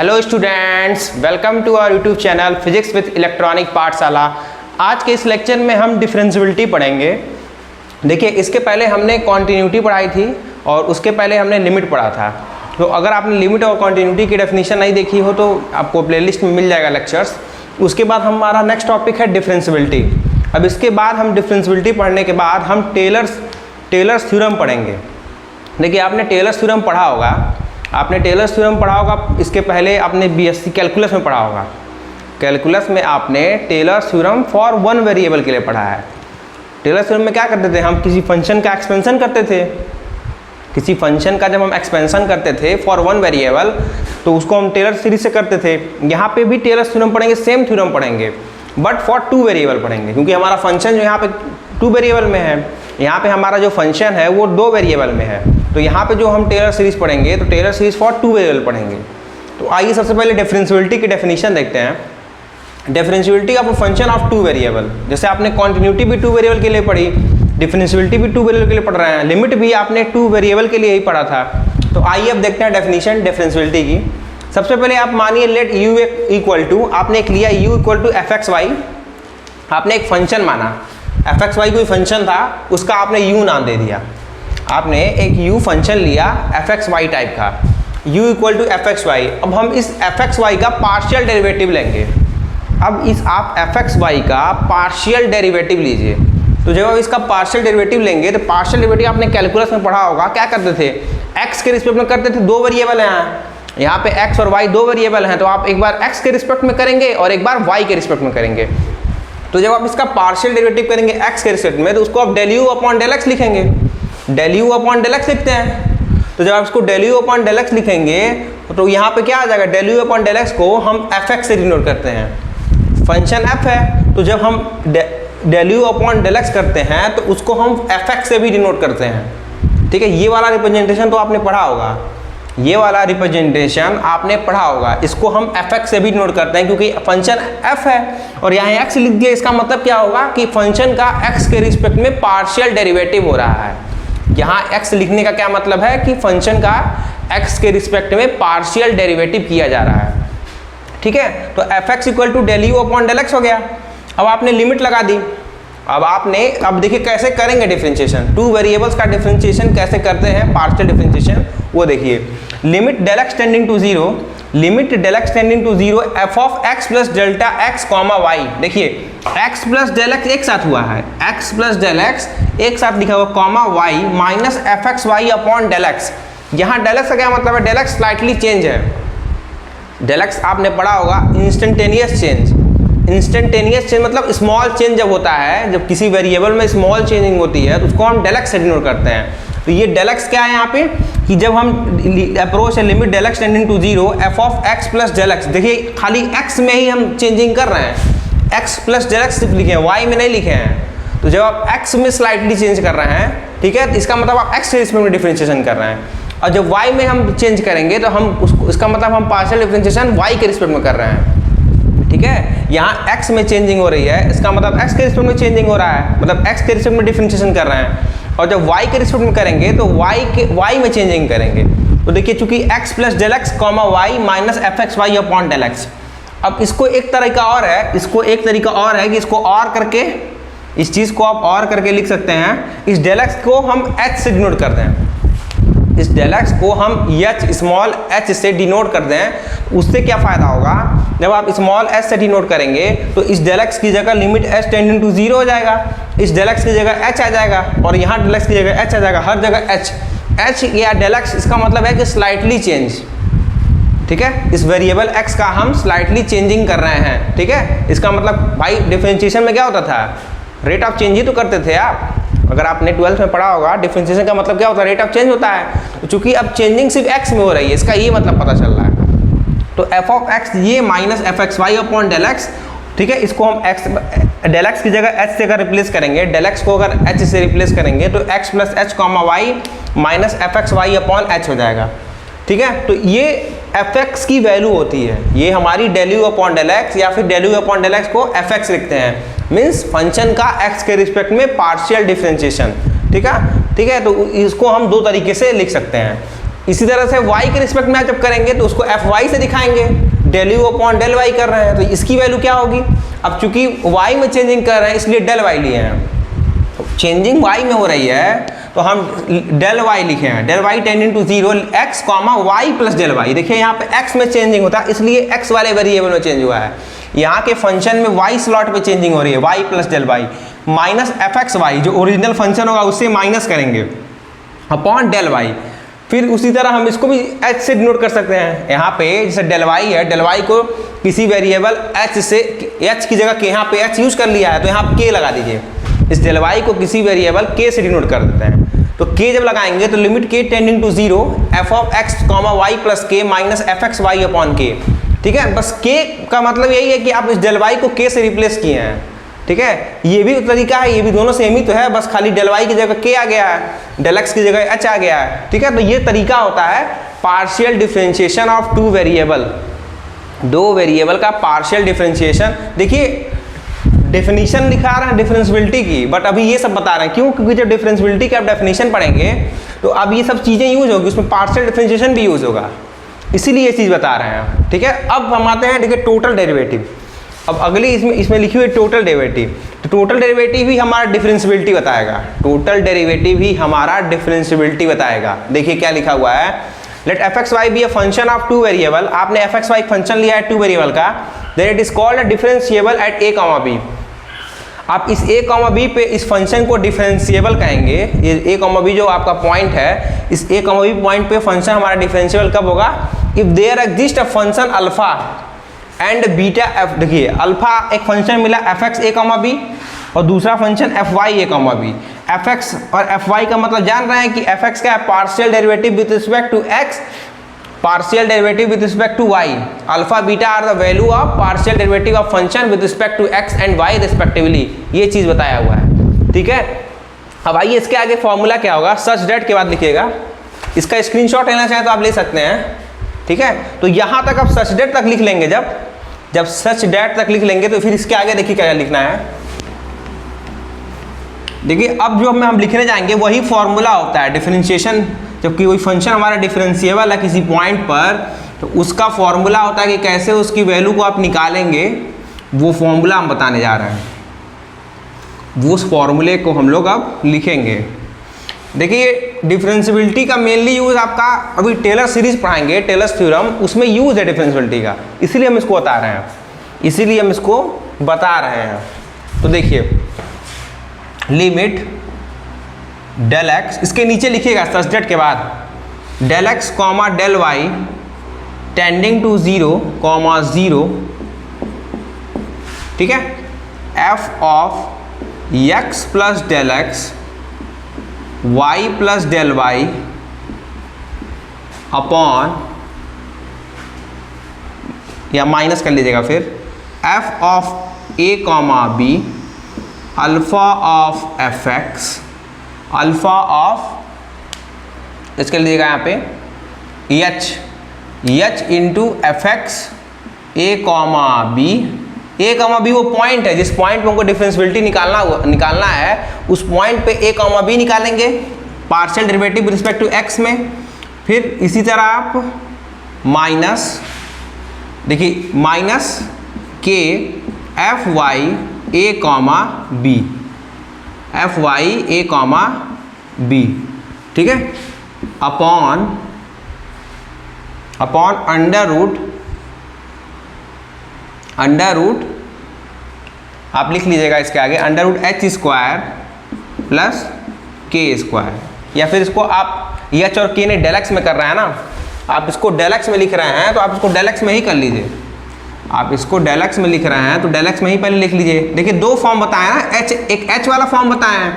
Hello students, welcome to our YouTube channel physics with electronic Pathshala. आज के इस lecture में हम डिफरेंशियबिलिटी पढ़ेंगे। देखिए, इसके पहले हमने कॉन्टिन्यूटी पढ़ाई थी और उसके पहले हमने लिमिट पढ़ा था। तो अगर आपने लिमिट और कॉन्टिन्यूटी की डेफिनेशन नहीं देखी हो तो आपको प्लेलिस्ट में मिल जाएगा लेक्चर्स। उसके बाद हमारा नेक्स्ट टॉपिक है डिफरेंशियबिलिटी। अब इसके बाद हम डिफरेंशियबिलिटी पढ़ने के बाद हम टेलर्स थ्योरम पढ़ेंगे। देखिए, आपने टेलर्स थ्योरम पढ़ा होगा, इसके पहले आपने बीएससी कैलकुलस में पढ़ा होगा। कैलकुलस में आपने Taylor's theorem for one variable के लिए पढ़ा है। टेलर्स थ्योरम में क्या करते थे, हम किसी फंक्शन का एक्सपेंशन करते थे। किसी फंक्शन का जब हम एक्सपेंशन करते थे फॉर वन वेरिएबल तो उसको हम टेलर सीरीज से करते थे। यहाँ पे भी टेलर्स थ्योरम पढ़ेंगे, सेम थ्योरम पढ़ेंगे, बट फॉर टू वेरिएबल पढ़ेंगे, क्योंकि हमारा फंक्शन जो यहाँ पे टू वेरिएबल में है, यहाँ पे हमारा जो फंक्शन है वो दो वेरिएबल में है। तो यहाँ पे जो हम टेलर सीरीज पढ़ेंगे तो Taylor series for two variable पढ़ेंगे। तो आइए सबसे पहले डिफरेंशियबिलिटी की डेफिनेशन देखते हैं। Differentiability of function of two variable, जैसे आपने कॉन्टिन्यूटी भी टू वेरिएबल के लिए पढ़ी, डिफरेंशियबिलिटी भी टू वेरिएबल के लिए पढ़ रहे हैं, लिमिट भी आपने टू वेरिएबल के लिए ही पढ़ा था। तो आइए अब देखते हैं डेफिनेशन डिफरेंशियबिलिटी की। सबसे पहले आप मानिए लेट यू इक्वल टू, आपने एक लिया u equal to f x y. आपने एक फंक्शन माना, एफ एक्स वाई कोई फंक्शन था, उसका आपने यू नाम दे दिया। आपने एक यू फंक्शन लिया एफ एक्स वाई टाइप का, u equal to f x y. अब हम इस एफ एक्स वाई का पार्शियल डेरिवेटिव लेंगे। अब इस आप एफ एक्स वाई का पार्शियल डेरिवेटिव लीजिए। तो जब आप इसका पार्शियल डेरिवेटिव लेंगे तो पार्शियल डेरिवेटिव आपने कैलकुलस में पढ़ा होगा, क्या करते थे, एक्स के रिस्पेक्ट में करते थे। दो वेरिएबल हैं यहाँ पे, एक्स और वाई दो वेरिएबल हैं, तो आप एक बार एक्स के रिस्पेक्ट में करेंगे और एक बार वाई के रिस्पेक्ट में करेंगे। तो जब आप इसका पार्शियल डेरिवेटिव करेंगे एक्स के रिस्पेक्ट में तो उसको आप del u upon del x लिखेंगे। Del u upon del x लिखते हैं। तो जब आप इसको del u upon del x लिखेंगे तो यहाँ पे क्या आ जाएगा, del u upon del x को हम एफ एक्स से डिनोट करते हैं। फंक्शन एफ है, तो जब हम del u upon del x करते हैं तो उसको हम एफ एक्स से भी डिनोट करते हैं। ठीक है, ये वाला रिप्रेजेंटेशन तो आपने पढ़ा होगा, ये वाला रिप्रेजेंटेशन आपने पढ़ा होगा। इसको हम एफ एक्स से भी डिनोट करते हैं क्योंकि फंक्शन एफ है और यहाँ एक्स लिख दिया। इसका मतलब क्या होगा कि फंक्शन का एक्स के रिस्पेक्ट में पार्शियल डेरिवेटिव हो रहा है। यहाँ एक्स लिखने का क्या मतलब है कि फंक्शन का एक्स के रिस्पेक्ट में पार्शियल डेरिवेटिव किया जा रहा है। ठीक है, तो f x equal to del u upon del x हो गया। अब आपने लिमिट लगा दी। अब देखिए कैसे करेंगे डिफरेंशिएशन, टू वेरिएबल्स का डिफरेंशिएशन कैसे करते हैं, पार्शियल डिफरेंशिएशन, वो देखिए। Limit del x tending to zero, limit del x tending to zero f of x plus delta x comma y. देखिए एक्स प्लस डेल एक्स एक साथ हुआ है, एक्स प्लस डेल एक्स एक साथ लिखा हुआ, comma y minus f x y upon del x. यहाँ डेल एक्स का क्या मतलब है, डेल एक्स स्लाइटली चेंज है। डेल एक्स आपने पढ़ा होगा इंस्टेंटेनियस चेंज। इंस्टेंटेनियस चेंज मतलब स्मॉल चेंज जब होता है, जब किसी वेरिएबल में स्मॉल चेंजिंग होती है तो उसको हम डेल एक्स से डिनोट करते हैं। तो ये डेल एक्स क्या है यहाँ पे कि जब हम अप्रोच है limit del x tending to zero f of x plus del x. देखिए खाली एक्स में ही हम चेंजिंग कर रहे हैं, एक्स प्लस डेल एक्स लिखे हैं, वाई में नहीं लिखे हैं। तो जब आप एक्स में स्लाइटली चेंज कर रहे हैं, ठीक है, तो इसका मतलब आप एक्स के रिस्पेक्ट में डिफरेंशिएशन कर रहे हैं। और जब वाई में हम चेंज करेंगे तो हम उसको, इसका मतलब हम पार्शियल डिफरेंशिएशन वाई के रिस्पेक्ट में कर रहे हैं। ठीक है, यहाँ एक्स में चेंजिंग हो रही है, इसका मतलब एक्स के रिस्पेक्ट में चेंजिंग हो रहा है, मतलब एक्स के रिस्पेक्ट में डिफरेंशिएशन कर रहे हैं। और जब y के रिस्पेक्ट में करेंगे तो y में चेंजिंग करेंगे। तो देखिए चूंकि x plus del x comma y minus f x y upon del x. अब इसको एक तरीका और है, कि इसको और करके, इस चीज़ को आप और करके लिख सकते हैं। इस डेल एक्स को हम h से डिनोट करते हैं, इस डेल एक्स को हम स्मॉल h से डिनोट कर दें। उससे क्या फ़ायदा होगा, जब आप स्मॉल h से डिनोट करेंगे तो इस डेल एक्स की जगह limit h tending to zero हो जाएगा, इस डेल एक्स की जगह h आ जाएगा और यहाँ डेल एक्स की जगह h आ जाएगा, हर जगह h या डेल एक्स। इसका मतलब है कि स्लाइटली चेंज। ठीक है, इस वेरिएबल x का हम स्लाइटली चेंजिंग कर रहे हैं। ठीक है, इसका मतलब भाई डिफरेंशिएशन में क्या होता था, रेट ऑफ चेंज ही तो करते थे आप। अगर आपने 12th में पढ़ा होगा डिफरेंशिएशन का मतलब क्या होता है, रेट ऑफ चेंज होता है। तो चूंकि अब चेंजिंग सिर्फ x में हो रही है, इसका ये मतलब पता चल रहा है। तो f ऑफ x ये minus f x y upon del x. ठीक है, इसको हम डेल एक्स की जगह h से अगर रिप्लेस करेंगे, डेल एक्स को अगर h से रिप्लेस करेंगे तो x plus h comma y minus f x y upon h हो जाएगा। ठीक है, तो ये एफ एक्स की वैल्यू होती है, ये हमारी del u upon del x या फिर del u upon del x को एफ एक्स लिखते हैं, मीन्स फंक्शन का एक्स के रिस्पेक्ट में पार्शियल डिफरेंशिएशन। ठीक है, तो इसको हम दो तरीके से लिख सकते हैं। इसी तरह से y के रिस्पेक्ट में जब करेंगे तो उसको fy से दिखाएंगे, del u upon del y कर रहे हैं, तो इसकी वैल्यू क्या होगी? अब चूंकि y में चेंजिंग कर रहे हैं इसलिए डेल y लिए हैं, तो चेंजिंग y में हो रही है तो हम डेल y लिखे हैं, del y tending to 0 x comma y plus del y. देखिए यहाँ पे x में चेंजिंग होता है इसलिए x वाले वेरिएबल में चेंज हुआ है, यहाँ के फंक्शन में y स्लॉट पे चेंजिंग हो रही है, y plus del y minus f x y जो ओरिजिनल फंक्शन होगा उससे माइनस करेंगे अपॉन डेल वाई। फिर उसी तरह हम इसको भी h से डिनोट कर सकते हैं, यहाँ पे जैसे डेल वाई है, डेल वाई को किसी वेरिएबल h से, h की जगह यहाँ पे h यूज कर लिया है तो यहाँ k लगा दीजिए, इस डेल वाई को किसी वेरिएबल k से डिनोट कर देते हैं। तो k जब लगाएंगे तो limit k tending to 0 f of x comma y plus k minus f x y upon k. ठीक है, बस k का मतलब यही है कि आप इस डेल वाई को k से रिप्लेस किए हैं। ठीक है, ये भी तरीका है, ये भी दोनों सेम ही तो है, बस खाली डेल वाई की जगह k आ गया है, डेल एक्स की जगह h आ गया है। ठीक है, तो ये तरीका होता है partial differentiation of two variable, दो वेरिएबल का पार्शियल डिफरेंशिएशन। देखिए डेफिनेशन लिखा रहे हैं डिफरेंशिएबिलिटी की, बट अभी ये सब बता रहे हैं क्यों, क्योंकि जब डिफरेंशिएबिलिटी की आप डेफिनेशन पढ़ेंगे तो अब ये सब चीज़ें यूज होगी, उसमें पार्शियल डिफरेंशिएशन भी यूज होगा, इसीलिए ये चीज़ बता रहे हैं। ठीक है, अब हम आते हैं देखिए टोटल डेरिवेटिव। अब अगली इसमें लिखी हुई टोटल डेरिवेटिव, तो टोटल डेरिवेटिव ही हमारा डिफरेंशिएबिलिटी बताएगा, टोटल डेरिवेटिव ही हमारा डिफरेंशिएबिलिटी बताएगा। देखिए क्या लिखा हुआ है, let f x y be a function of two variable, आपने एफ एक्स वाई फंक्शन लिया है टू वेरिएबल का, then it is called a differentiable at a comma b. आप इस ए कॉमा बी पे इस फंक्शन को डिफरेंशिएबल कहेंगे, ये ए कॉमा बी जो आपका पॉइंट है, इस ए कॉमा बी पॉइंट पे फंक्शन हमारा डिफरेंशिएबल कब होगा? If there exist a function alpha and beta f. देखिए अल्फा एक फंक्शन मिला f x a comma b और दूसरा function f y a comma b. F x और एफ वाई का मतलब जान रहे हैं कि एफ एक्स का है partial derivative with respect to x, partial derivative with respect to y. Alpha beta are the value of partial derivative of function with respect to x and y respectively, ये चीज़ बताया हुआ है। ठीक है, अब आइए इसके आगे फॉर्मूला क्या होगा, सच डेट के बाद लिखिएगा, इसका स्क्रीनशॉट लेना चाहें तो आप ले सकते हैं। ठीक है, तो यहाँ तक आप सच डेट तक लिख लेंगे, जब सच डेट तक लिख लेंगे तो फिर इसके आगे देखिए क्या लिखना है। देखिए अब जो हम लिखने जाएंगे वही फॉर्मूला होता है डिफरेंशिएशन, जबकि कोई फंक्शन हमारा डिफरेंशिएबल है किसी पॉइंट पर तो उसका फॉर्मूला होता है कि कैसे उसकी वैल्यू को आप निकालेंगे, वो फॉर्मूला हम बताने जा रहे हैं, वो उस फॉर्मूले को हम लोग अब लिखेंगे। देखिए डिफरेंशिएबिलिटी का मेनली यूज आपका अभी टेलर सीरीज पढ़ाएंगे, टेलर्स थ्योरम, उसमें यूज है डिफरेंशिएबिलिटी का, इसीलिए हम इसको बता रहे हैं, इसीलिए हम इसको बता रहे हैं। तो देखिए लिमिट डेल एक्स, इसके नीचे लिखिएगा सच डेट के बाद del x comma del y tending to 0 comma 0। ठीक है, f of x plus del x y plus del y upon, या माइनस कर लीजिएगा फिर, f of a comma b alpha of f x alpha of, इसके लीजिएगा यहाँ पे h into f x a comma b. A comma b वो point है जिस पॉइंट पे हमको डिफरेंशिएबिलिटी निकालना है, उस पॉइंट पे ए कॉमा बी निकालेंगे partial derivative with respect to x में। फिर इसी तरह आप माइनस, देखिए minus k f y a comma b, f y a comma b. ठीक है, अपॉन अंडर रूट आप लिख लीजिएगा इसके आगे under root h square plus k square, या फिर इसको आप एच और के ने डेल एक्स में कर रहे हैं ना, आप इसको डेल एक्स में लिख रहे हैं तो आप इसको डेल एक्स में ही कर लीजिए, आप इसको डेल एक्स में लिख रहे हैं तो डेल एक्स में ही पहले लिख लीजिए। देखिए दो फॉर्म बताए ना, एच, एक एच वाला फॉर्म बताए हैं,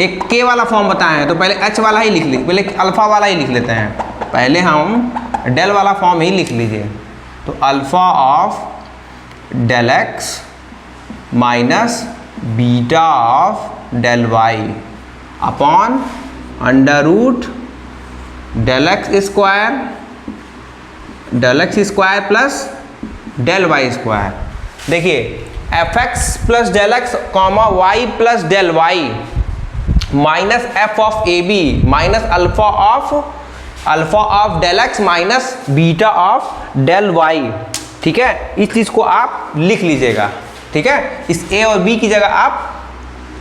एक के वाला फॉर्म बताए हैं, तो पहले एच वाला ही लिख लीजिए, पहले अल्फा वाला ही लिख लेते हैं, पहले हम डेल वाला फॉर्म ही लिख लीजिए। तो alpha of del x minus beta of del y upon under root del x square plus del y square. देखिए f x plus del x comma y plus del y minus f of a b minus alpha of alpha of del x minus beta of del y. ठीक है, इस चीज़ को आप लिख लीजिएगा। ठीक है, इस ए और बी की जगह आप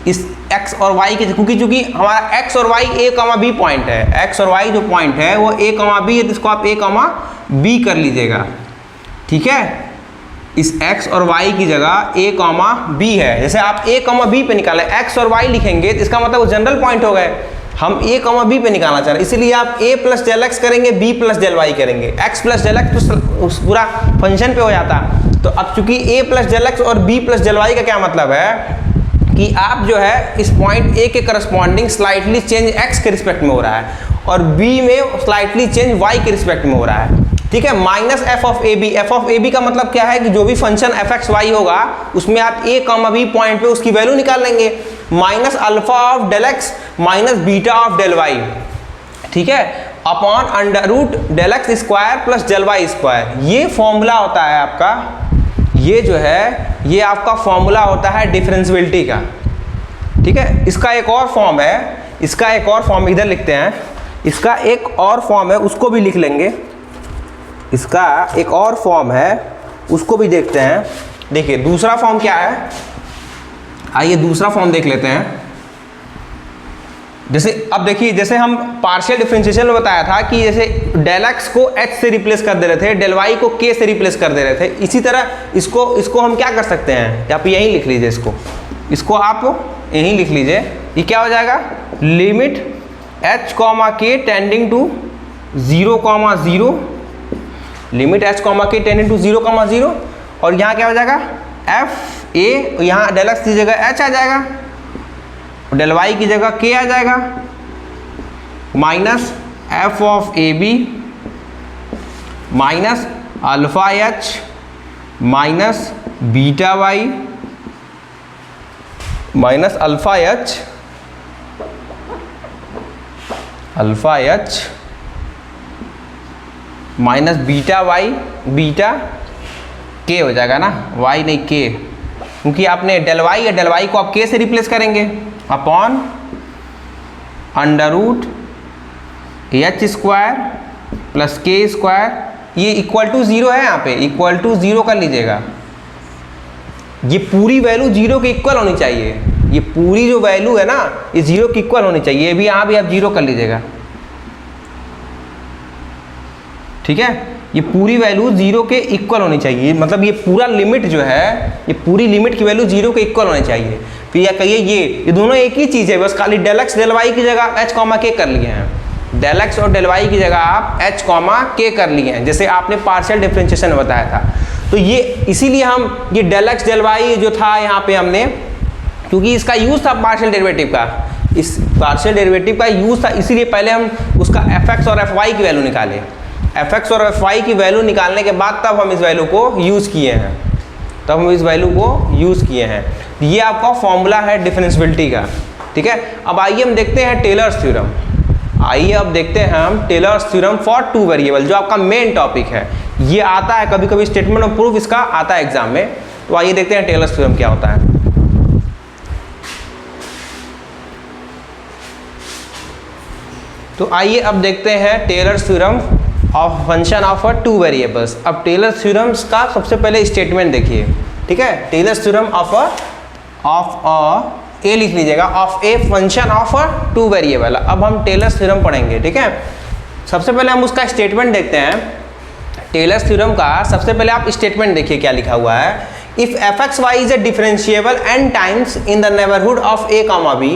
इस एक्स और वाई की, क्योंकि चूंकि हमारा एक्स और वाई ए कमा बी पॉइंट है, एक्स और वाई जो पॉइंट है वो ए कमा बी है, तो इसको आप ए कमा बी कर लीजिएगा। ठीक है, इस x और y की जगह a कॉमा बी है। जैसे आप a कॉमा बी पे निकालें, x और y लिखेंगे तो इसका मतलब वो जनरल पॉइंट हो गए। हम a कॉमा बी पे निकालना चाह रहे हैं, इसीलिए आप a प्लस डेल एक्स करेंगे, b प्लस डेल वाई करेंगे। x प्लस डेल एक्स तो उस पूरा फंक्शन पे हो जाता। तो अब चूंकि a प्लस डेल एक्स और b प्लस डेल वाई का क्या मतलब है कि आप जो है इस पॉइंट a के करस्पॉन्डिंग स्लाइटली चेंज x के रिस्पेक्ट में हो रहा है और b में स्लाइटली चेंज y के रिस्पेक्ट में हो रहा है। ठीक है, minus f of a b. F of a b का मतलब क्या है कि जो भी फंक्शन एफ एक्स वाई होगा उसमें आप ए कॉमा बी पॉइंट पे उसकी वैल्यू निकाल लेंगे, minus alpha of del x minus beta of del y. ठीक है, upon under root del x square plus del y square. ये फॉर्मूला होता है आपका, ये जो है ये आपका फॉर्मूला होता है डिफरेंशियबिलिटी का। ठीक है, इसका एक और फॉर्म है, इसका एक और फॉर्म इधर लिखते हैं, इसका एक और फॉर्म है उसको भी लिख लेंगे, इसका एक और फॉर्म है उसको भी देखते हैं। देखिए दूसरा फॉर्म क्या है, आइए दूसरा फॉर्म देख लेते हैं। जैसे अब देखिए, जैसे हम पार्शियल डिफरेंशिएशन में बताया था कि जैसे डेल एक्स को एच से रिप्लेस कर दे रहे थे, डेल वाई को के से रिप्लेस कर दे रहे थे, इसी तरह इसको हम क्या कर सकते हैं, आप यहीं लिख लीजिए, इसको आप यहीं लिख लीजिए। ये क्या हो जाएगा, limit h comma k tending to 0,0, limit h comma k tending to 0,0, और यहाँ क्या हो जाएगा एफ ए, यहाँ डेल एक्स की जगह एच आ जाएगा, डेल वाई की जगह के आ जाएगा, minus f of a b minus alpha h minus beta y minus alpha h minus beta y, beta k हो जाएगा ना, वाई नहीं के, क्योंकि आपने डेल वाई या डेल वाई को आप के से रिप्लेस करेंगे, upon under root h square plus k square. ये इक्वल टू 0 है, यहाँ पे इक्वल टू 0 कर लीजिएगा। ये पूरी वैल्यू 0 के इक्वल होनी चाहिए, ये पूरी जो वैल्यू है ना ये 0 के इक्वल होनी चाहिए, ये भी यहाँ भी आप 0 कर लीजिएगा। ठीक है, ये पूरी वैल्यू 0 के इक्वल होनी चाहिए, मतलब ये पूरा लिमिट जो है, ये पूरी लिमिट की वैल्यू 0 के इक्वल होनी चाहिए। फिर या कहिए ये दोनों एक ही चीज़ है, बस खाली डेल एक्स डेल वाई की जगह एच कॉमा के कर लिए हैं, डेल एक्स और डेल वाई की जगह आप एच कॉमा के कर लिए हैं, जैसे आपने पार्शियल डिफरेंशिएशन में बताया था। तो ये इसीलिए हम ये डेल एक्स डेल वाई जो था यहाँ पे हमने, क्योंकि इसका यूज़ था पार्शियल डेरिवेटिव का, इस पार्शियल डेरिवेटिव का यूज़ था, इसीलिए पहले हम उसका एफ एक्स और एफ वाई की वैल्यू निकाले। एफ एक्स और एफ वाई की वैल्यू निकालने के बाद तब हम इस वैल्यू को यूज़ किए हैं, तब हम इस वैल्यू को यूज़ किए हैं। ये आपका फॉर्मूला है डिफरेंशियबिलिटी का। ठीक है, अब आइए हम देखते हैं टेलर्स थ्योरम। आइए अब देखते हैं हम Taylor's theorem for two variable, जो आपका मेन टॉपिक है। ये आता है कभी कभी स्टेटमेंट ऑफ प्रूफ, इसका आता है एग्जाम में। तो आइए देखते हैं टेलर्स थ्योरम क्या होता है। तो आइए अब देखते हैं Taylor's theorem of function of two variables. अब टेलर्स थ्योरम्स का सबसे पहले स्टेटमेंट देखिए। ठीक है, टेलर्स थ्योरम ऑफ ए लिख लीजिएगा, of a function of two variable. अब हम टेलर्स थ्योरम पढ़ेंगे। ठीक है, सबसे पहले हम उसका स्टेटमेंट देखते हैं। टेलर्स थ्योरम का सबसे पहले आप स्टेटमेंट देखिए क्या लिखा हुआ है। If f x y is a differentiable n times in the neighbourhood of a comma b.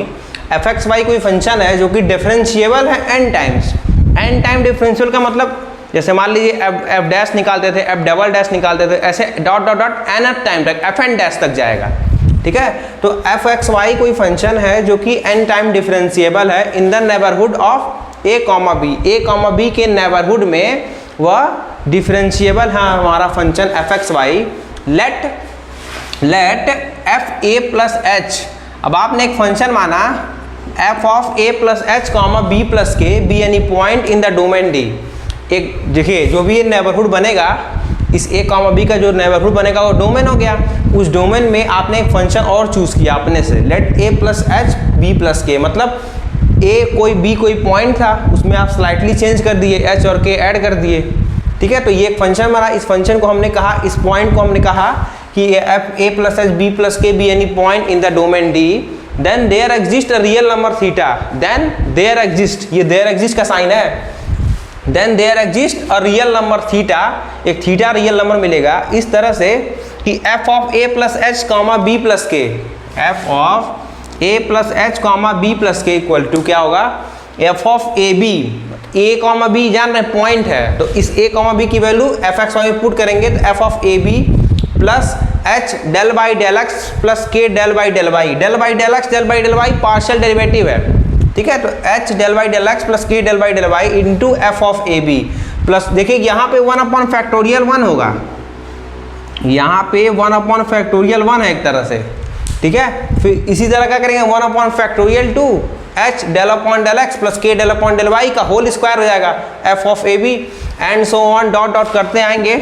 F x y कोई फंक्शन है जो कि डिफरेंशिएबल है n times. n time differential का मतलब जैसे मान लीजिए एफ डैश निकालते थे, एफ डबल डैश निकालते थे, ऐसे dot dot dot n time तक एफ एन डैश तक जाएगा। ठीक है, तो एफ एक्स वाई कोई फंक्शन है जो कि n टाइम डिफरेंशिएबल है in the neighbourhood of a comma b. A comma b के नेबरहुड में वह डिफरेंशिएबल है हमारा function f x y. Let f a plus h. अब आपने एक फंक्शन माना f of a plus h comma b plus k b any point in the domain D. एक देखिए जो भी ये नेबरहुड बनेगा, इस ए कॉमा बी का जो नेबरहुड बनेगा वो डोमेन हो गया। उस डोमेन में आपने एक फंक्शन और चूज किया अपने से, लेट ए प्लस एच बी प्लस के, मतलब ए कोई बी कोई पॉइंट था, उसमें आप स्लाइटली चेंज कर दिए, एच और के ऐड कर दिए, ठीक है। तो ये एक फंक्शन बना, इस फंक्शन को हमने कहा, इस पॉइंट को हमने कहा कि f a plus h b plus k b any point in the domain D, then there exist a real number theta, then there exist, ये देयर एग्जिस्ट का साइन है, then there exist a real number theta, एक theta real number मिलेगा इस तरह से कि f of a plus h comma b plus k, f of a plus h comma b plus k equal to क्या होगा, f of a b, a comma b जान रहे पॉइंट है, तो इस ए कॉमा बी की value f x y में put करेंगे तो f of a b plus h del by del x plus k del by del y, del by del x del by del y partial derivative है, ठीक है। तो h del by del x plus k del by del y into F of a b plus, देखिए यहाँ पे 1 upon factorial 1 होगा, यहाँ पे 1 अपॉन फैक्टोरियल 1 है एक तरह से, ठीक है। फिर इसी तरह क्या करेंगे 1 upon factorial 2 h del upon del x plus k del upon del y का होल स्क्वायर हो जाएगा f of a b and so on dot dot करते आएंगे,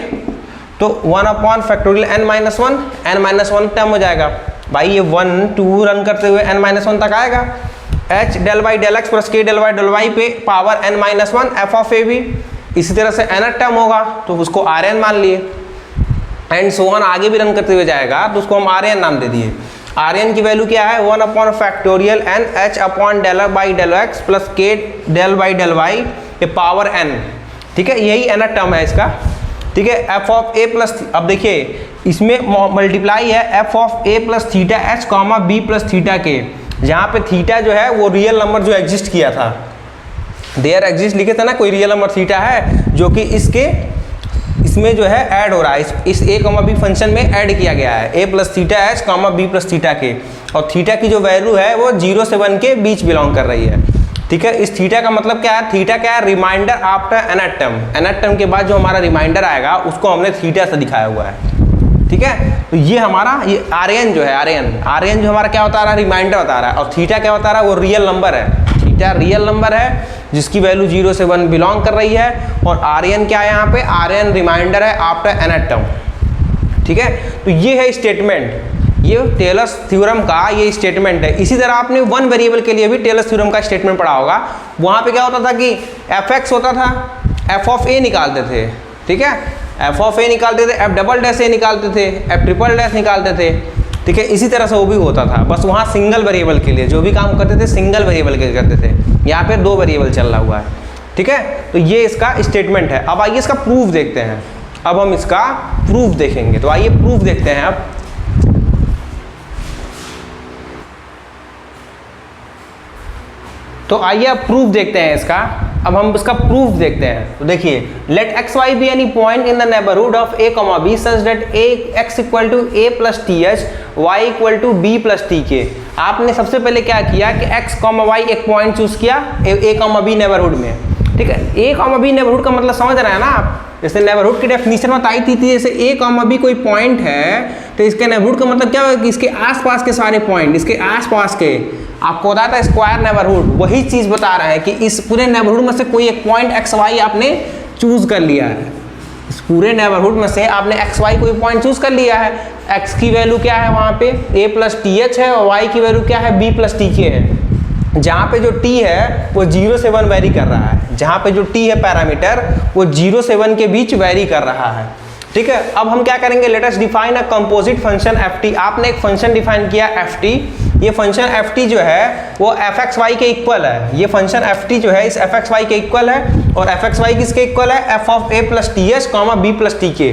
तो 1 upon factorial n minus 1 term हो जाएगा भाई, ये 1 2 रन करते हुए n माइनस 1 तक आएगा, h del by del x plus k del by del y पे power n minus 1 f of a b, इसी तरह से nth टर्म होगा तो उसको आर एन मान लिए, एंड सो ऑन आगे भी रन करते हुए जाएगा तो उसको हम आर एन नाम दे दिए। आर एन की वैल्यू क्या है 1 upon factorial n h upon del by del x plus k del by del y पे पावर n, ठीक है, यही nth टर्म है इसका, ठीक है। एफ ऑफ ए प्लस, अब देखिए इसमें मल्टीप्लाई है f of a plus theta h comma b plus theta k, जहाँ पे थीटा जो है वो रियल नंबर जो एग्जिस्ट किया था, देयर एग्जिस्ट लिखे थे ना, कोई रियल नंबर थीटा है जो कि इसमें जो है ऐड हो रहा है, इस ए कॉमा बी फंक्शन में ऐड किया गया है, a plus theta h comma b plus theta k, और थीटा की जो वैल्यू है वो 0 से 1 के बीच बिलोंग कर रही है, ठीक है। इस थीटा का मतलब क्या है, थीटा क्या है, reminder after nth term, nth term के बाद जो हमारा रिमाइंडर आएगा उसको हमने थीटा से दिखाया हुआ है, ठीक है। तो ये हमारा ये आर एन जो है, आर एन जो हमारा क्या बता रहा है, रिमाइंडर बता रहा है, और थीटा क्या बता रहा है, वो रियल नंबर है, थीटा रियल नंबर है जिसकी वैल्यू 0 से 1 बिलोंग कर रही है, और आर एन क्या है यहाँ पे, आर एन रिमाइंडर है आफ्टर nth टर्म, ठीक है। तो ये है स्टेटमेंट, ये टेलर्स थ्योरम का ये स्टेटमेंट है। इसी तरह आपने 1 वेरिएबल के लिए भी टेलर्स थ्योरम का स्टेटमेंट पढ़ा होगा, वहाँ पे क्या होता था कि एफ एक्स होता था, एफ ऑफ ए निकालते थे, ठीक है, एफ ऑफ ए निकालते थे, एफ डबल डैश ए निकालते थे, एफ ट्रिपल डैश निकालते थे, ठीक है। इसी तरह से वो भी होता था, बस वहाँ सिंगल वेरिएबल के लिए जो भी काम करते थे सिंगल वेरिएबल के लिए करते थे, यहाँ पे 2 वेरिएबल चल रहा हुआ है, ठीक है। तो ये इसका स्टेटमेंट है। अब आइए इसका प्रूफ देखते हैं, अब हम इसका प्रूफ देखेंगे, तो आइए प्रूफ देखते हैं। अब तो आइए अब प्रूफ देखते हैं इसका, अब हम इसका प्रूफ देखते हैं। तो देखिए, let x y be any point in the neighbourhood of a comma b such that a x equal to a plus t h, y equal to b plus t k. आपने सबसे पहले क्या किया कि एक्स कॉमा वाई एक point choose किया a comma B neighbourhood में, ठीक है। ए कॉमा बी नेबरहुड का मतलब समझ रहे हैं ना आप, जैसे नेबरहुड की डेफिनेशन बताई थी, जैसे ए कॉमा बी कोई पॉइंट है तो इसके नेबरहुड का मतलब क्या होगा कि इसके आसपास के सारे पॉइंट, इसके आसपास के, आपको बताया था स्क्वायर नेबरहुड, वही चीज़ बता रहा है कि इस पूरे नेबरहुड में से कोई एक पॉइंट एक्स वाई आपने चूज कर लिया है, इस पूरे नेबरहुड में से आपने एक्स वाई कोई पॉइंट चूज कर लिया है। एक्स की वैल्यू क्या है वहाँ पे ए प्लस टी एच है, और वाई की वैल्यू क्या है बी प्लस टी के है। जहाँ पे जो टी है वो 0 से 1 वेरी कर रहा है, जहाँ पे जो टी है पैरामीटर वो 0 से 1 के बीच वेरी कर रहा है, ठीक है। अब हम क्या करेंगे, let us define a composite function f t. आपने एक फंक्शन डिफाइन किया एफ टी, ये फंक्शन एफ टी जो है वो एफ एक्स वाई के इक्वल है, ये फंक्शन एफ टी जो है इस एफ एक्स वाई के इक्वल है, और एफ एक्स वाई किसके इक्वल है, f of a plus t h comma b plus t k,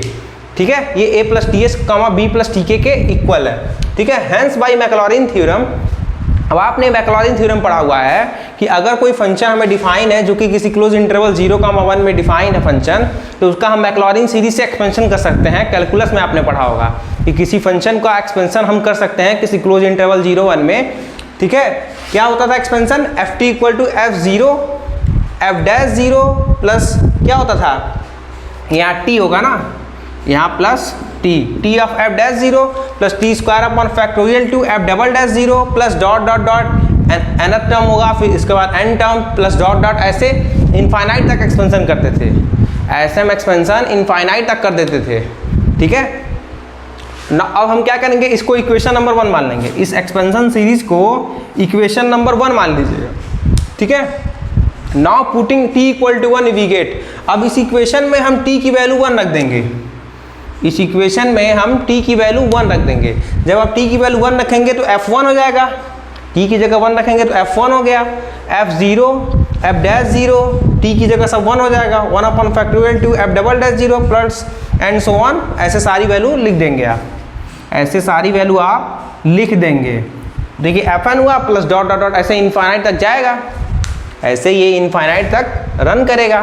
ठीक है। ये a plus t h comma b plus t के इक्वल है, ठीक है। हेंस बाई मैक्लॉरिन थ्योरम, अब आपने मैक्लॉरिन थ्योरम पढ़ा हुआ है कि अगर कोई फंक्शन हमें डिफाइन है जो कि किसी क्लोज इंटरवल 0,1 में डिफाइन है फंक्शन, तो उसका हम मैक्लॉरिन सीरीज से एक्सपेंशन कर सकते हैं। कैलकुलस में आपने पढ़ा होगा कि किसी फंक्शन का एक्सपेंशन हम कर सकते हैं किसी क्लोज इंटरवल 0,1 में, ठीक है। क्या होता था expansion, f t equal to f zero f dash zero plus क्या होता था, यहाँ टी होगा ना, यहाँ plus t of f dash zero plus t square upon factorial two f double dash zero plus dot dot dot n term होगा, फिर इसके बाद n term plus dot dot, ऐसे इनफाइनाइट तक एक्सपेंशन करते थे, ऐसे हम एक्सपेंशन इनफाइनाइट तक कर देते थे, ठीक है ना। अब हम क्या करेंगे, इसको इक्वेशन नंबर 1 मान लेंगे, इस एक्सपेंशन सीरीज को इक्वेशन नंबर 1 मान लीजिएगा, ठीक है। Now putting t equal to 1 we get, अब इस इक्वेशन में हम t की वैल्यू 1 रख देंगे, इस इक्वेशन में हम t की वैल्यू 1 रख देंगे। जब आप t की वैल्यू 1 रखेंगे तो f1 हो जाएगा, t की जगह 1 रखेंगे तो f1 हो गया, f0 f डैश 0, t की जगह सब 1 हो जाएगा, 1 upon factorial to f double dash 0 plus and so on, ऐसे सारी वैल्यू लिख देंगे आप, ऐसे सारी वैल्यू आप लिख देंगे। देखिए fn हुआ प्लस डॉट डॉट डॉट, ऐसे इनफाइनाइट तक जाएगा, ऐसे ये इनफाइनाइट तक रन करेगा,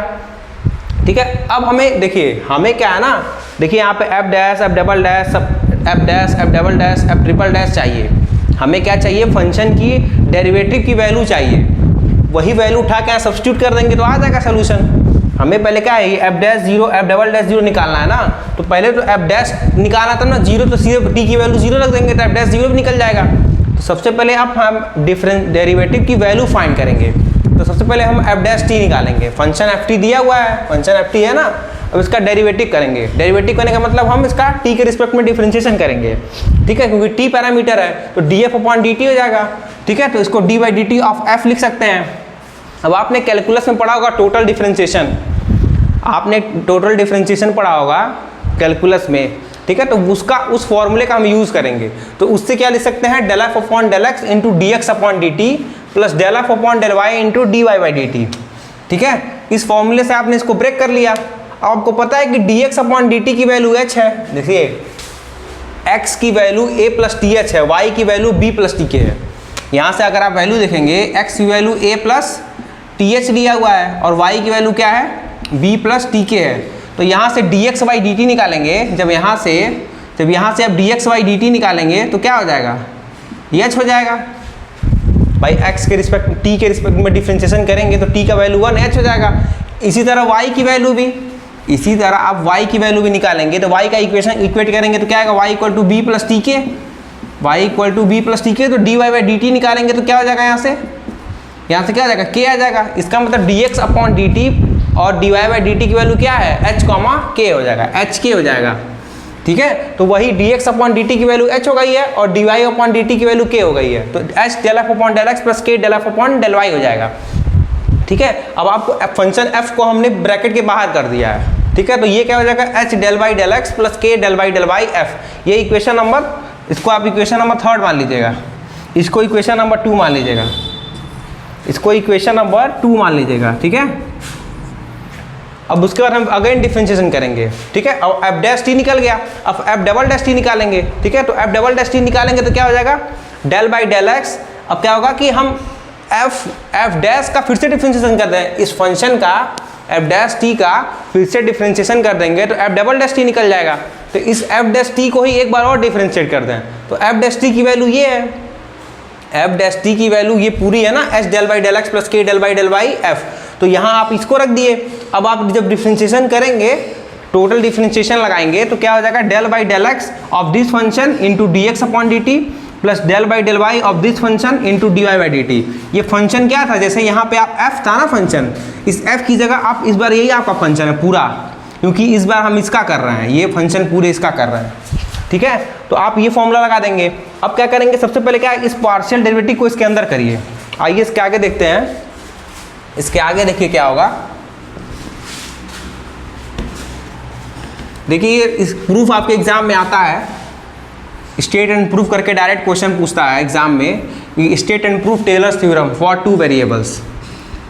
ठीक है। अब हमें देखिए, हमें क्या है ना, देखिए यहाँ पे f dash f double dash f dash f double dash f triple dash चाहिए, हमें क्या चाहिए, फंक्शन की डेरिवेटिव की वैल्यू चाहिए, वही वैल्यू उठा के यहाँ सब्स्टिट्यूट कर देंगे तो आ जाएगा सोल्यूशन। हमें पहले क्या है, f dash 0 f double dash 0 निकालना है ना, तो पहले तो f डैश निकालना था ना 0, तो सीधे t की वैल्यू 0 रख देंगे तो f डैश 0 भी निकल जाएगा। तो सबसे पहले अब हम डिफरेंस डेरिवेटिव की वैल्यू फाइंड करेंगे, तो सबसे पहले हम f डैश t निकालेंगे, फंक्शन ft दिया हुआ है, फंक्शन ft है ना, अब इसका डेरिवेटिव करेंगे, डेरिवेटिव करने का मतलब हम इसका t के रिस्पेक्ट में डिफरेंशिएशन करेंगे, ठीक है, क्योंकि t पैरामीटर है तो df अपॉन dt हो जाएगा, ठीक है। तो इसको d by dt of f लिख सकते हैं। अब आपने कैलकुलस में पढ़ा होगा टोटल डिफरेंशिएशन, आपने टोटल डिफरेंशिएशन पढ़ा होगा कैलकुलस में, ठीक है, तो उसका उस फॉर्मूले का हम यूज़ करेंगे, तो उससे क्या लिख सकते हैं, del f upon del x into d x upon d t plus del f upon del y into d y by d t, ठीक है। इस फॉर्मूले से आपने इसको ब्रेक कर लिया। अब आपको पता है कि D x upon d t की वैल्यू एच है, देखिए x की value a plus t H है, y की वैल्यू b प्लस टी के है। यहाँ से अगर आप वैल्यू देखेंगे x की value a plus t H लिया हुआ है और y की वैल्यू क्या है, b प्लस टी के है, तो यहाँ से D x by d t निकालेंगे, जब यहाँ से आप D x by d t निकालेंगे तो क्या हो जाएगा, एच हो जाएगा भाई, x के रिस्पेक्ट t के रिस्पेक्ट में डिफरेंशिएशन करेंगे तो t का वैल्यू 1 h हो जाएगा। इसी तरह y की वैल्यू भी, इसी तरह आप y की वैल्यू भी निकालेंगे तो y का इक्वेशन इक्वेट करेंगे तो क्या आएगा, y equal to b plus t k, y equal to b plus t k, तो d y by d t निकालेंगे तो क्या हो जाएगा, यहाँ से क्या आ जाएगा, k आ जाएगा। इसका मतलब d x upon d t और d y by d t की वैल्यू क्या है, h कॉमा k हो जाएगा, एच के हो जाएगा, ठीक है। तो वही d x upon d t की वैल्यू h हो गई है और d y upon d t की वैल्यू k हो गई है, तो h del f upon del x plus k del f upon del y हो जाएगा, ठीक है। अब आपको फंक्शन f को हमने ब्रैकेट के बाहर कर दिया है, ठीक है, तो ये क्या हो जाएगा, h del y del x plus k del y del y f, ये इक्वेशन नंबर, इसको आप इक्वेशन नंबर 3 मान लीजिएगा, इसको इक्वेशन नंबर 2 मान लीजिएगा, इसको इक्वेशन नंबर 2 मान लीजिएगा, ठीक है। अब उसके बाद हम अगेन डिफरेंशिएशन करेंगे, ठीक है। अब f डैश टी निकल गया, अब f डबल डैश टी निकालेंगे, ठीक है, तो f डबल डैश टी निकालेंगे तो क्या हो जाएगा, डेल बाई डेल एक्स। अब क्या होगा कि हम f डैश का फिर से डिफरेंशिएशन कर दें, इस फंक्शन का f डैश टी का फिर से डिफरेंशिएशन कर देंगे तो f डबल डैश टी निकल जाएगा, तो इस f डैश टी को ही एक बार और डिफरेंशिएट कर दें तो f डैश टी की वैल्यू ये है, f डैश टी की वैल्यू ये पूरी है ना, h del by del x plus k del by del y f, तो यहाँ आप इसको रख दिए। अब आप जब डिफरेंशिएशन करेंगे, टोटल डिफरेंशिएशन लगाएंगे तो क्या हो जाएगा, del by del x of this function into d x upon d t plus del by del y of this function into d y by d t. ये फंक्शन क्या था, जैसे यहाँ पे आप f था ना फंक्शन, इस f की जगह आप इस बार यही आपका फंक्शन है पूरा, क्योंकि इस बार हम इसका कर रहे हैं, ये फंक्शन पूरे इसका कर रहे हैं, ठीक है। तो आप ये फॉर्मूला लगा देंगे। अब क्या करेंगे, सबसे पहले क्या, इस पार्शियल डेरिवेटिव को इसके अंदर करिए। आइए इसके आगे देखते हैं, इसके आगे देखिए क्या होगा। देखिए इस प्रूफ आपके एग्जाम में आता है, स्टेट एंड प्रूफ करके डायरेक्ट क्वेश्चन पूछता है एग्जाम में, state and proof Taylor's theorem for 2 variables,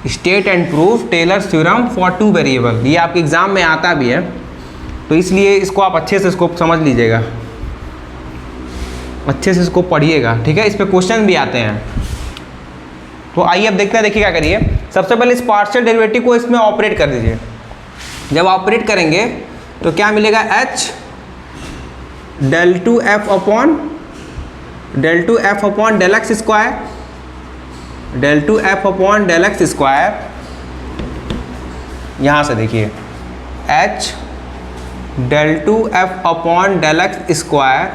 state and proof Taylor's theorem for 2 variable, ये आपके एग्जाम में आता भी है, तो इसलिए इसको आप अच्छे से इसको समझ लीजिएगा, अच्छे से इसको पढ़िएगा, ठीक है। इस पर क्वेश्चन भी आते हैं। तो आइए अब देखते हैं, देखिए क्या करिए, सबसे पहले इस पार्शियल डेरिवेटिव को इसमें ऑपरेट कर दीजिए। जब ऑपरेट करेंगे तो क्या मिलेगा, h del two f upon del x square, del two f upon del x square, यहाँ से देखिए h del two f upon del x square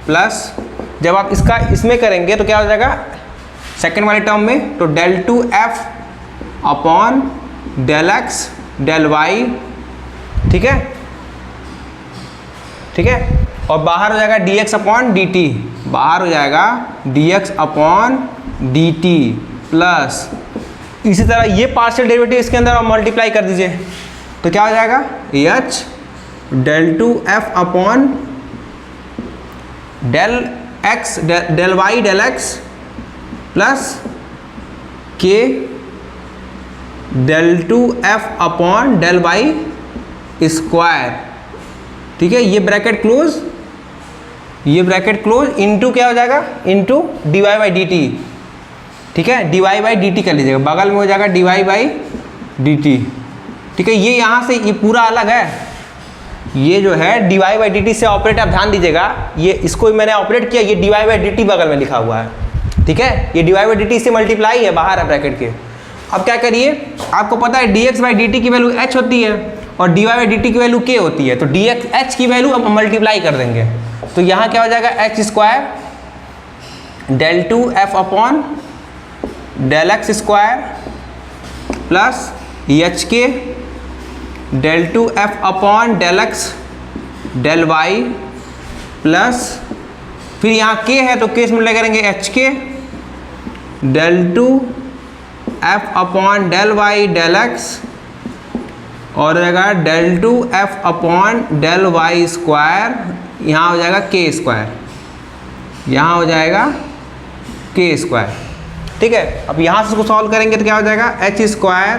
plus, जब आप इसका इसमें करेंगे तो क्या हो जाएगा, सेकेंड वाले टर्म में, तो del two f upon del x del y, ठीक है, ठीक है, और बाहर हो जाएगा d x upon d t, बाहर हो जाएगा d x upon d t plus इसी तरह ये पार्शियल डेरिवेटिव इसके अंदर आप मल्टीप्लाई कर दीजिए तो क्या हो जाएगा, h del two f upon del x del y del x plus k del two f upon del y square. ठीक है, ये ब्रैकेट क्लोज, ये ब्रैकेट क्लोज इनटू क्या हो जाएगा, into d y by d t. ठीक है, d y by d t कर लीजिएगा, बगल में हो जाएगा d y by d t. ठीक है, ये यहाँ से ये पूरा अलग है, ये जो है d y by d t से ऑपरेट, आप ध्यान दीजिएगा, ये इसको मैंने ऑपरेट किया, ये d y by d t बगल में लिखा हुआ है। ठीक है, ये d y by d t से मल्टीप्लाई है, बाहर है ब्रैकेट के। अब क्या करिए, आपको पता है d x by d t की वैल्यू एच होती है और d y by d t की वैल्यू के होती है, तो डी एक्स एच की वैल्यू अब मल्टीप्लाई कर देंगे तो यहाँ क्या हो जाएगा, h square del two f upon del x square plus h k del two f upon del x del y plus फिर यहाँ के है तो के से मल्टीप्लाई करेंगे h k del two f upon del y del x और रहेगा del two f upon del y square, यहाँ हो जाएगा के स्क्वायर, यहाँ हो जाएगा के स्क्वायर। ठीक है, अब यहाँ से इसको सॉल्व करेंगे तो क्या हो जाएगा, h square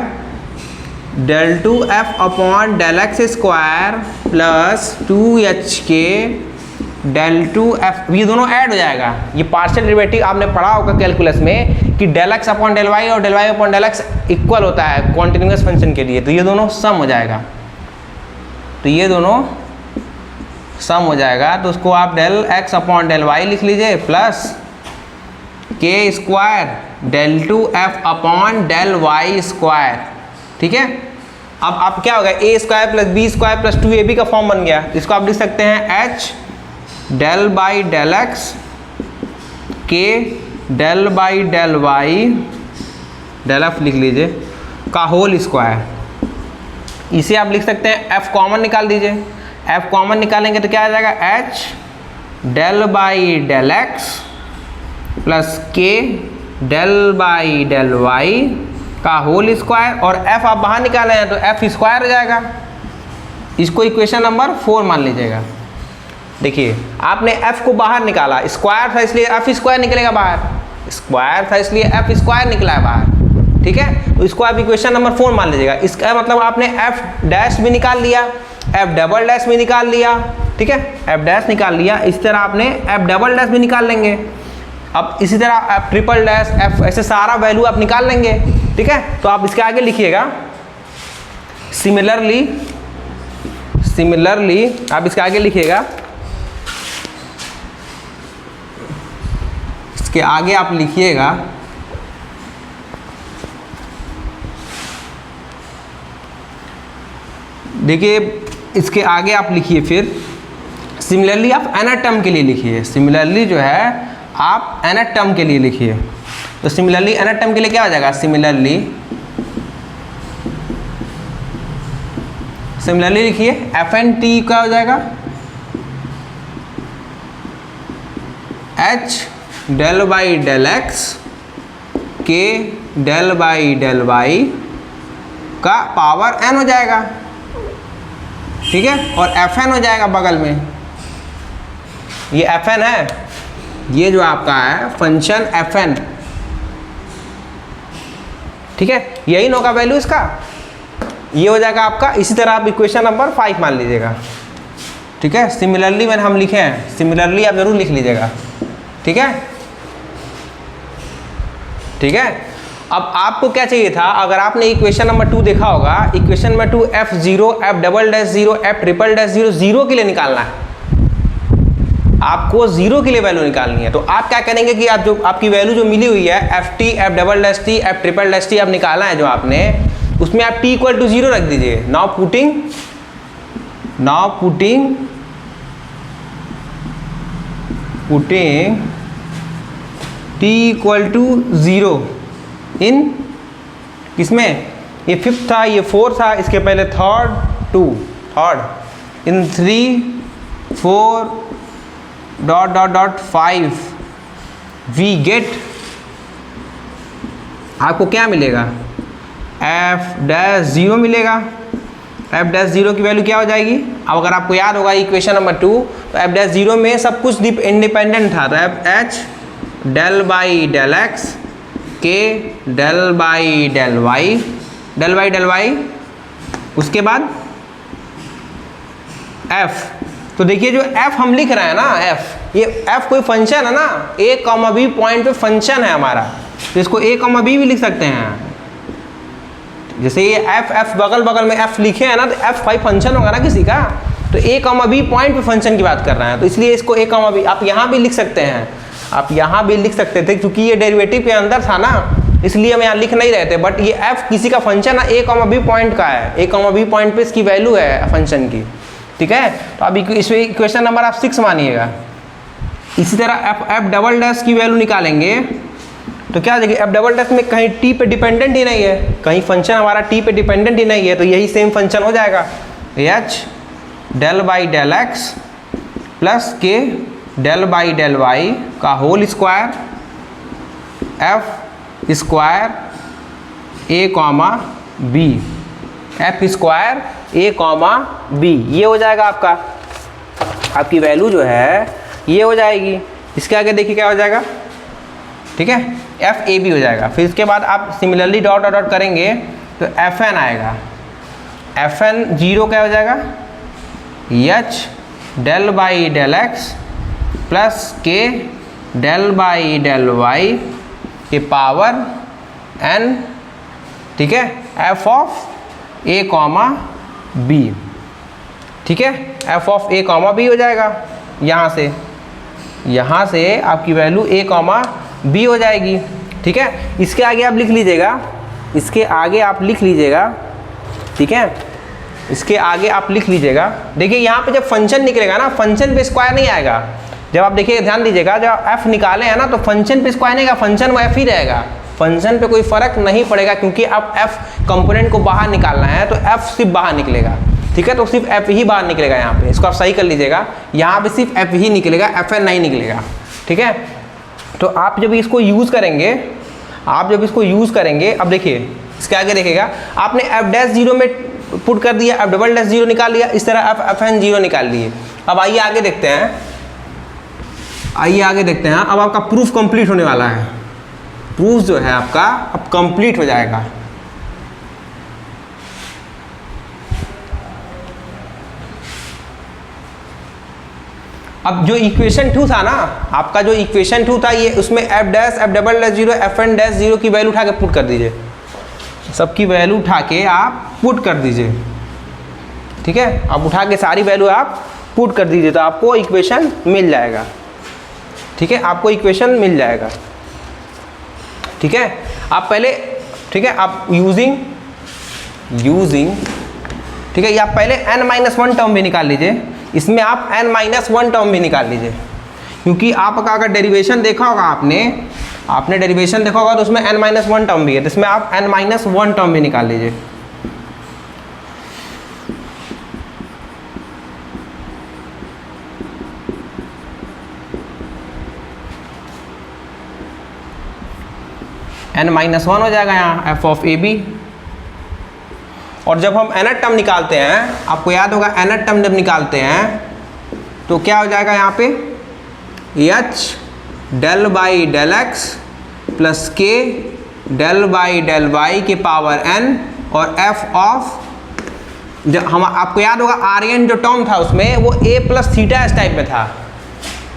del two f upon del x square plus two h k del two f, ये दोनों ऐड हो जाएगा। ये पार्शियल डेरिवेटिव आपने पढ़ा होगा कैलकुलस में कि del x upon del y और del y upon del x equal होता है कॉन्टिन्यूअस फंक्शन के लिए, तो ये दोनों सम हो जाएगा, तो ये दोनों सम हो जाएगा। तो उसको आप del x upon del y लिख लीजिए plus k square del two f upon del y square. ठीक है, अब आप क्या होगा, a square plus b square plus two a b का फॉर्म बन गया, इसको आप लिख सकते हैं h del by del x k del by del y del f लिख लीजिए का होल स्क्वायर। इसे आप लिख सकते हैं एफ कॉमन निकाल दीजिए, एफ कॉमन निकालेंगे तो क्या आ जाएगा, h del by del x plus k del by del Y का होल स्क्वायर और एफ आप बाहर निकाले हैं तो एफ स्क्वायर हो जाएगा। इसको इक्वेशन नंबर 4 मान लीजिएगा। देखिए आपने f को बाहर निकाला, स्क्वायर था इसलिए f स्क्वायर निकलेगा बाहर, स्क्वायर था इसलिए f स्क्वायर निकला है बाहर। ठीक है, तो इसको आप इक्वेशन नंबर 4 मान लीजिएगा। इसका मतलब आपने f डैश भी निकाल लिया, f डबल डैश भी निकाल लिया। ठीक है, f डैश निकाल लिया, इस तरह आपने f डबल डैश भी निकाल लेंगे। अब इसी तरह f ट्रिपल डैश, f ऐसे सारा वैल्यू आप निकाल लेंगे। ठीक है, तो आप इसके आगे लिखिएगा सिमिलरली आप इसके आगे लिखिएगा, इसके आगे आप लिखिएगा देखिए इसके आगे आप लिखिए, फिर सिमिलरली आप nth टर्म के लिए लिखिए, सिमिलरली जो है आप nth टर्म के लिए लिखिए। तो सिमिलरली nth टर्म के लिए क्या हो जाएगा, सिमिलरली लिखिए एफ एन टी क्या हो जाएगा, h del by del x k del by del Y का पावर n हो जाएगा। ठीक है, और एफ एन हो जाएगा बगल में, ये एफ एन है, ये जो आपका है फंक्शन एफ एन। ठीक है, यही होगा वैल्यू इसका, ये हो जाएगा आपका। इसी तरह आप इक्वेशन नंबर 5 मान लीजिएगा। ठीक है, सिमिलरली मैंने हम लिखे हैं, सिमिलरली आप जरूर लिख लीजिएगा। ठीक है, ठीक है। अब आपको क्या चाहिए था, अगर आपने इक्वेशन नंबर 2 देखा होगा, equation number 2 f0 f double dash 0 f triple dash 0 0 के लिए निकालना है, आपको 0 के लिए वैल्यू निकालनी है। तो आप क्या करेंगे कि आप जो आपकी वैल्यू जो मिली हुई है F T F double dash T F triple dash T आप निकालना है जो आपने, उसमें आप t इक्वल टू 0 रख दीजिए। Now putting t equal to 0 in किसमें, ये 5th था, ये 4 था, इसके पहले third in 3 4 dot dot dot 5 we get, आपको क्या मिलेगा एफ डैश ज़ीरो मिलेगा। एफ डैश ज़ीरो की वैल्यू क्या हो जाएगी? अब अगर आपको याद होगा इक्वेशन नंबर 2, तो एफ डैश ज़ीरो में सब कुछ इंडिपेंडेंट था, तो f h del by del x k del by del y, उसके बाद f। तो देखिए जो f हम लिख रहे हैं ना, f, ये f कोई फंक्शन है ना, a, b पॉइंट पे फंक्शन है हमारा, तो इसको a, b भी लिख सकते हैं। जैसे ये f बगल बगल में f लिखे हैं ना, तो f भाई फंक्शन होगा ना किसी का, तो a, b पॉइंट पे फंक्शन की बात कर रहे हैं, तो इसलिए इसको a, b आप यहाँ भी लिख सकते हैं, आप यहाँ भी लिख सकते थे, क्योंकि ये डेरिवेटिव के अंदर था ना, इसलिए हम यहाँ लिख नहीं रहे थे। बट ये f किसी का फंक्शन है, a, b पॉइंट का है, a, b पॉइंट पे इसकी वैल्यू है फंक्शन की, ठीक है। तो अब इसमें इक्वेशन नंबर आप 6 मानिएगा। इसी तरह एफ डबल डैश की वैल्यू निकालेंगे तो क्या हो जाएगी? एफ डबल डैश में कहीं टी पे डिपेंडेंट ही नहीं है, कहीं फंक्शन हमारा टी पे डिपेंडेंट ही नहीं है, तो यही सेम फंक्शन हो जाएगा, h del by del x plus k del by del y का whole square f square a comma b, f square a comma b, ये हो जाएगा आपका, आपकी वैल्यू जो है ये हो जाएगी। इसके आगे देखिए क्या हो जाएगा, ठीक है, एफ ए बी हो जाएगा। फिर इसके बाद आप सिमिलरली डॉट डॉट करेंगे तो एफ एन आएगा, एफ एन जीरो क्या हो जाएगा? H del by del x plus k del by del y के पावर एन, ठीक है, f of a comma b, ठीक है, f of a comma b हो जाएगा। यहाँ से आपकी वैल्यू ए कॉमा बी हो जाएगी, ठीक है। इसके आगे आप लिख लीजिएगा, इसके आगे आप लिख लीजिएगा, ठीक है, इसके आगे आप लिख लीजिएगा। देखिए यहाँ पे जब फंक्शन निकलेगा ना, फंक्शन पे स्क्वायर नहीं आएगा। जब आप देखिए ध्यान दीजिएगा, जब एफ निकाले हैं ना, तो फंक्शन पे स्क्वायर नहीं आएगा, फंक्शन वो एफ ही रहेगा, फंक्शन पे कोई फर्क नहीं पड़ेगा, क्योंकि अब एफ कंपोनेंट को बाहर निकालना है, तो एफ सिर्फ बाहर निकलेगा, ठीक है, तो सिर्फ एफ ही बाहर निकलेगा। यहाँ पे इसको आप सही कर लीजिएगा, यहाँ पे सिर्फ एफ ही निकलेगा, एफ एन नहीं निकलेगा, ठीक है। तो आप जब इसको यूज़ करेंगे, अब देखिए इसके आगे देखिएगा, आपने एफ डैश जीरो में पुट कर दिया, एफ डबल डैश जीरो निकाल लिया, इस तरह एफ एन जीरो निकाल लिए। अब आइए आगे देखते हैं, अब आपका प्रूफ कंप्लीट होने वाला है। प्रूफ जो है आपका अब कंप्लीट हो जाएगा। अब जो इक्वेशन 2 था ना, आपका जो इक्वेशन 2 था, ये उसमें f dash, f double dash zero, f n dash zero की वैल्यू उठा के पुट कर दीजिए, सबकी वैल्यू उठा के आप पुट कर दीजिए, ठीक है। अब उठा के सारी वैल्यू आप पुट कर दीजिए, तो आपको इक्वेशन मिल जाएगा, ठीक है, आपको इक्वेशन मिल जाएगा, ठीक है। आप पहले, ठीक है, आप यूजिंग, ठीक है, या पहले n-1 टर्म भी निकाल लीजिए, इसमें आप n-1 टर्म भी निकाल लीजिए, क्योंकि आपका अगर डेरिवेशन देखा होगा आपने डेरिवेशन देखा होगा तो उसमें n-1 टर्म भी है, तो इसमें आप n-1 टर्म भी निकाल लीजिए। n-1 हो जाएगा यहाँ f ऑफ ए बी। और जब हम nth टर्म निकालते हैं, आपको याद होगा nth टर्म जब निकालते हैं तो क्या हो जाएगा यहाँ पे, h del by del x plus k del by del y के पावर n, और f ऑफ, जब हम, आपको याद होगा आर एन जो टर्म था उसमें वो a plus theta H type में था,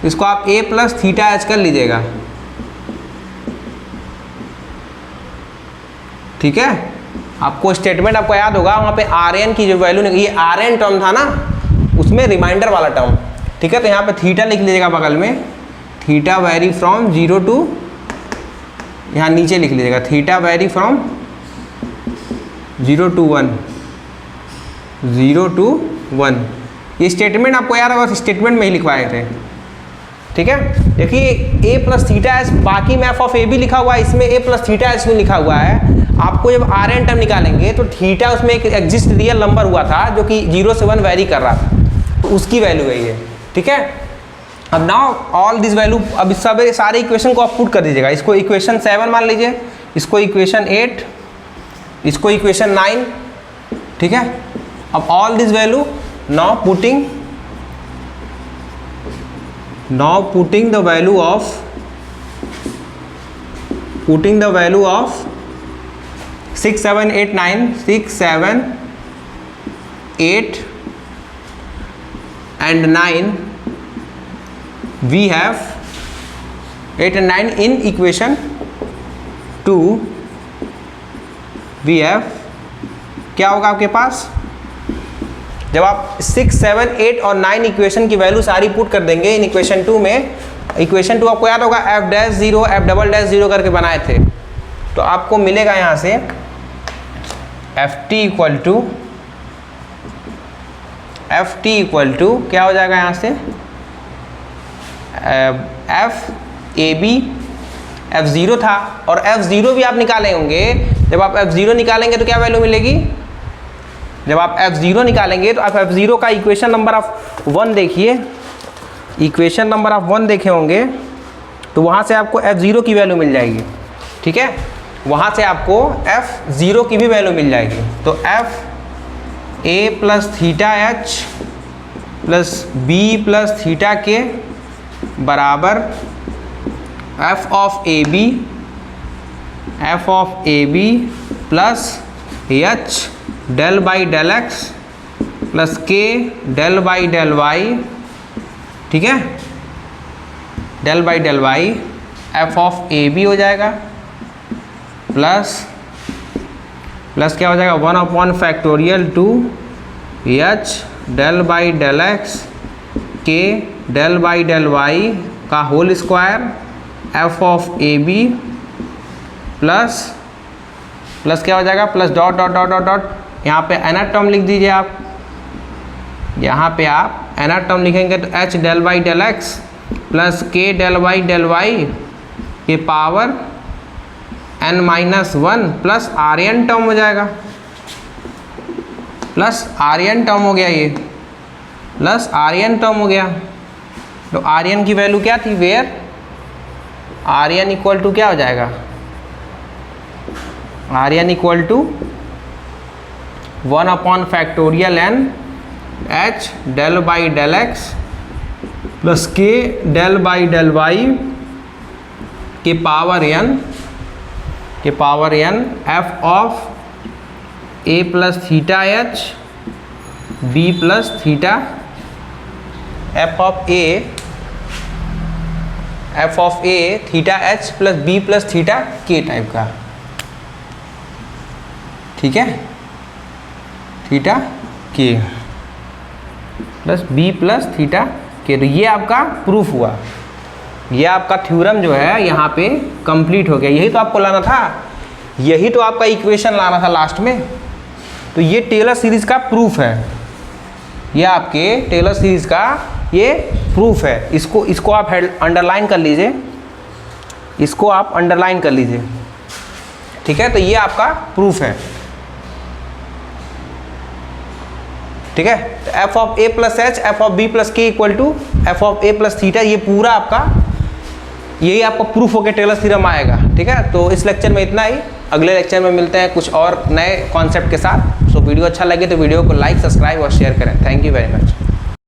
इसको आप a प्लस थीटा एच कर लीजिएगा, ठीक है। आपको स्टेटमेंट आपको याद होगा, वहाँ पे आर एन की जो वैल्यू, ये आर एन टर्म था ना, उसमें रिमाइंडर वाला टर्म, ठीक है। तो यहाँ पे थीटा लिख लीजिएगा बगल में, थीटा वेरी फ्रॉम 0 टू, यहाँ नीचे लिख लीजिएगा theta very from 0 to 1, 0 to 1। ये स्टेटमेंट आपको याद होगा, स्टेटमेंट में ही लिखवाए थे, ठीक है। देखिए a प्लस थीटा एच, बाकी में एफ ऑफ ए बी लिखा हुआ है, इसमें a प्लस थीटा एच लिखा हुआ है। आपको जब आर एन टर्म निकालेंगे तो थीटा उसमें एक एग्जिस्ट रियल नंबर हुआ था जो कि 0 से 1 वेरी कर रहा था, तो उसकी वैल्यू है ये, ठीक है। अब नाउ ऑल दिस वैल्यू, अब इस सब सारे इक्वेशन को आप पुट कर दीजिएगा। इसको इक्वेशन 7 मान लीजिए, इसको इक्वेशन 8, इसको इक्वेशन 9, ठीक है। अब all this value now putting the value of 6 7 8 9 6 7 8 and 9 we have 8 and 9 in equation 2 we have क्या होगा आपके पास, जब आप 6 7 8 और 9 इक्वेशन की वैल्यू सारी पुट कर देंगे इन इक्वेशन 2 में, इक्वेशन 2 आपको याद होगा f'0 f'0 करके बनाए थे, तो आपको मिलेगा यहाँ से ft इक्वल टू क्या हो जाएगा यहाँ से f0 था, और f0 भी आप निकाले होंगे। जब आप f0 निकालेंगे तो क्या वैल्यू मिलेगी, जब आप f0 निकालेंगे तो आप f0 का इक्वेशन नंबर ऑफ 1 देखिए, इक्वेशन नंबर ऑफ 1 देखे होंगे तो वहाँ से आपको f0 की वैल्यू मिल जाएगी, ठीक है। वहाँ से आपको f0 की भी वैल्यू मिल जाएगी। तो f a plus theta h plus b plus theta k बराबर f of a b plus h del by del x plus k del by del y, ठीक है, del by del y f of a b हो जाएगा plus क्या हो जाएगा one by factorial two h del by del x k del by del y का whole square f of a b plus क्या हो जाएगा plus dot dot dot dot dot, यहाँ पे nth टर्म लिख दीजिए आप, यहाँ पे आप nth टर्म लिखेंगे तो h del by del x plus k del by del y के power n-1 plus R n term हो जाएगा, प्लस आर्यन टर्म हो गया, ये प्लस आर्यन टर्म हो गया। तो आर्यन की वैल्यू क्या थी, वेयर आर्यन इक्वल टू क्या हो जाएगा, R n equal to one by factorial n h del by del x plus k del by del y के power n f of a plus theta h b plus theta f of a theta h plus b plus theta k type का, ठीक है, theta k plus b plus theta k। तो ये आपका proof हुआ, ये आपका थ्योरम जो है यहाँ पे कंप्लीट हो गया। यही तो आपको लाना था, यही तो आपका इक्वेशन लाना था लास्ट में। तो ये टेलर सीरीज का प्रूफ है, ये आपके टेलर सीरीज का ये प्रूफ है। इसको आप अंडरलाइन कर लीजिए, इसको आप अंडरलाइन कर लीजिए, ठीक है। तो ये आपका प्रूफ है, ठीक है। तो f of a plus h f of b plus k equal to f of a plus theta, ये पूरा आपका यही आपका प्रूफ होकर टेलर थ्योरम आएगा, ठीक है। तो इस लेक्चर में इतना ही, अगले लेक्चर में मिलते हैं कुछ और नए कॉन्सेप्ट के साथ। सो वीडियो अच्छा लगे तो वीडियो को लाइक, सब्सक्राइब और शेयर करें। Thank you very much.